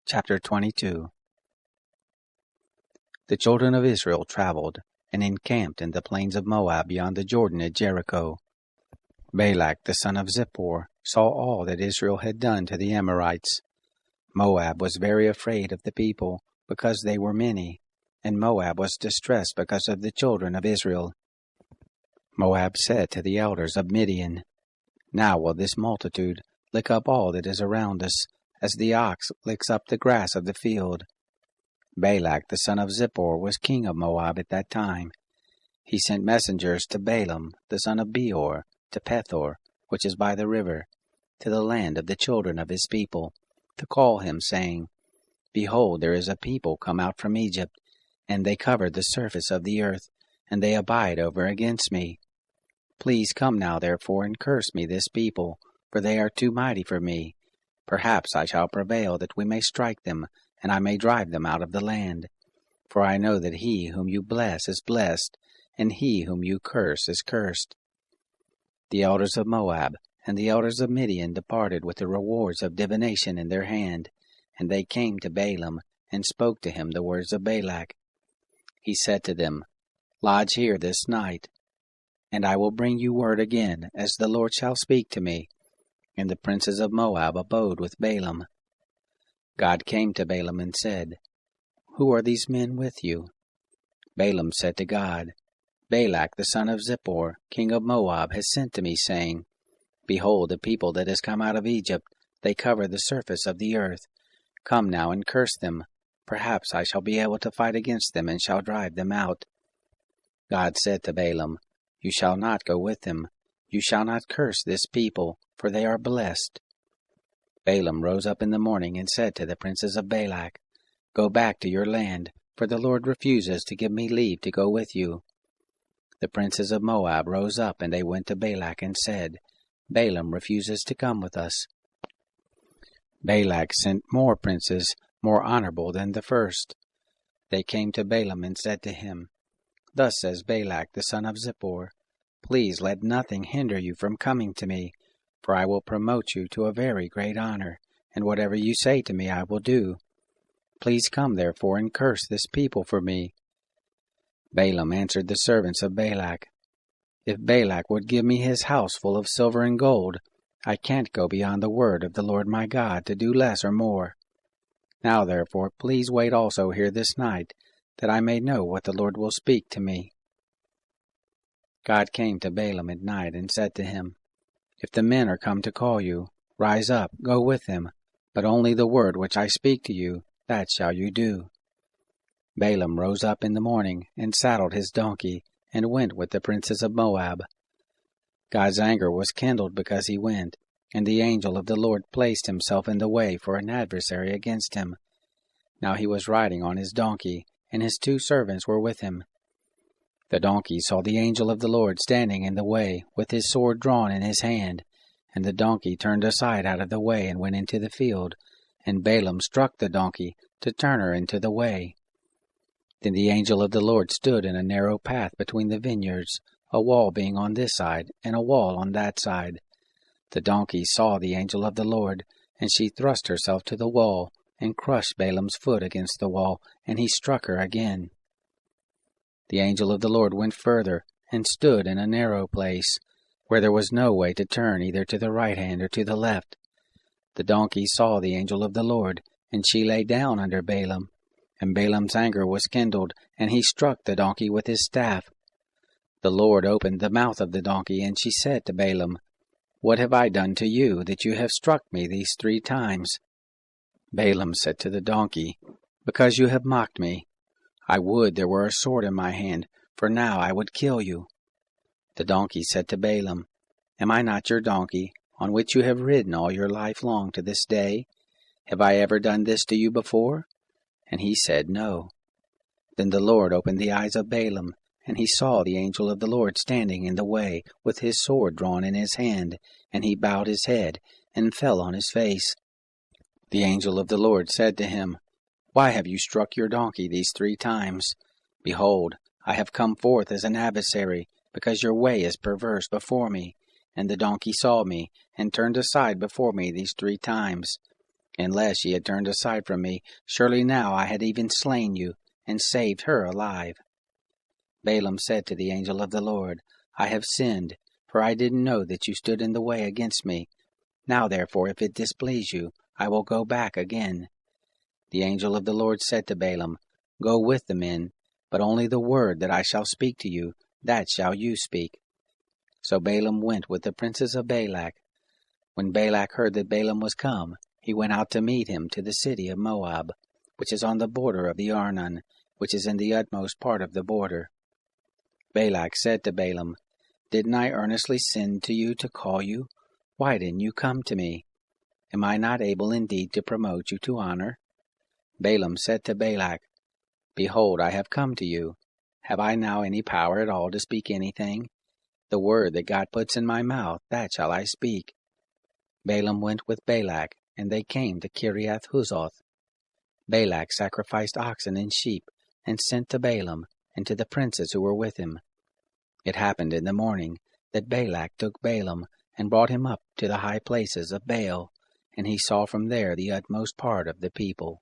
Chapter 22. The children of Israel traveled, and encamped in the plains of Moab beyond the Jordan at Jericho. Balak the son of Zippor saw all that Israel had done to the Amorites. Moab was very afraid of the people, because they were many, and Moab was distressed because of the children of Israel. Moab said to the elders of Midian, "Now will this multitude lick up all that is around us, as the ox licks up the grass of the field." Balak the son of Zippor was king of Moab at that time. He sent messengers to Balaam the son of Beor, to Pethor, which is by the river, to the land of the children of his people, to call him, saying, "Behold, there is a people come out from Egypt, and they cover the surface of the earth, and they abide over against me. Please come now therefore and curse me this people, for they are too mighty for me. Perhaps I shall prevail that we may strike them, and I may drive them out of the land. For I know that he whom you bless is blessed, and he whom you curse is cursed." The elders of Moab and the elders of Midian departed with the rewards of divination in their hand, and they came to Balaam, and spoke to him the words of Balak. He said to them, "Lodge here this night, and I will bring you word again, as the Lord shall speak to me." And the princes of Moab abode with Balaam. God came to Balaam and said, "Who are these men with you?" Balaam said to God, "Balak the son of Zippor, king of Moab, has sent to me, saying, Behold, the people that has come out of Egypt, they cover the surface of the earth. Come now and curse them. Perhaps I shall be able to fight against them, and shall drive them out." God said to Balaam, "You shall not go with them. You shall not curse this people, for they are blessed." Balaam rose up in the morning and said to the princes of Balak, "Go back to your land, for the Lord refuses to give me leave to go with you." The princes of Moab rose up, and they went to Balak and said, "Balaam refuses to come with us." Balak sent more princes, more honorable than the first. They came to Balaam and said to him, "Thus says Balak the son of Zippor, Please let nothing hinder you from coming to me, for I will promote you to a very great honor, and whatever you say to me I will do. Please come therefore and curse this people for me." Balaam answered the servants of Balak, "If Balak would give me his house full of silver and gold, I can't go beyond the word of the Lord my God to do less or more. Now therefore please wait also here this night, that I may know what the Lord will speak to me." God came to Balaam at night and said to him, "If the men are come to call you, rise up, go with them, but only the word which I speak to you, that shall you do." Balaam rose up in the morning, and saddled his donkey, and went with the princes of Moab. God's anger was kindled because he went, and the angel of the Lord placed himself in the way for an adversary against him. Now he was riding on his donkey, and his 2 servants were with him. The donkey saw the angel of the Lord standing in the way, with his sword drawn in his hand, and the donkey turned aside out of the way and went into the field, and Balaam struck the donkey to turn her into the way. Then the angel of the Lord stood in a narrow path between the vineyards, a wall being on this side, and a wall on that side. The donkey saw the angel of the Lord, and she thrust herself to the wall, and crushed Balaam's foot against the wall, and he struck her again. The angel of the Lord went further, and stood in a narrow place, where there was no way to turn either to the right hand or to the left. The donkey saw the angel of the Lord, and she lay down under Balaam. And Balaam's anger was kindled, and he struck the donkey with his staff. The Lord opened the mouth of the donkey, and she said to Balaam, "What have I done to you, that you have struck me these 3 times?" Balaam said to the donkey, "Because you have mocked me. I would there were a sword in my hand, for now I would kill you." The donkey said to Balaam, "Am I not your donkey, on which you have ridden all your life long to this day? Have I ever done this to you before?" And he said, "No." Then the Lord opened the eyes of Balaam, and he saw the angel of the Lord standing in the way, with his sword drawn in his hand, and he bowed his head, and fell on his face. The angel of the Lord said to him, "Why have you struck your donkey these 3 times? Behold, I have come forth as an adversary, because your way is perverse before me, and the donkey saw me, and turned aside before me these 3 times. Unless ye had turned aside from me, surely now I had even slain you, and saved her alive. Balaam said to the angel of the Lord, I have sinned, for I didn't know that you stood in the way against me. Now therefore, if it displease you, I will go back again. The angel of the Lord said to Balaam, Go with the men, but only the word that I shall speak to you, that shall you speak. So Balaam went with the princes of Balak. When Balak heard that Balaam was come, he went out to meet him to the city of Moab, which is on the border of the Arnon, which is in the utmost part of the border. Balak said to Balaam, Didn't I earnestly send to you to call you? Why didn't you come to me? Am I not able indeed to promote you to honor? Balaam said to Balak, Behold, I have come to you. Have I now any power at all to speak anything? The word that God puts in my mouth, that shall I speak. Balaam went with Balak, and they came to Kiriath Huzoth. Balak sacrificed oxen and sheep, and sent to Balaam, and to the princes who were with him. It happened in the morning that Balak took Balaam, and brought him up to the high places of Baal, and he saw from there the utmost part of the people.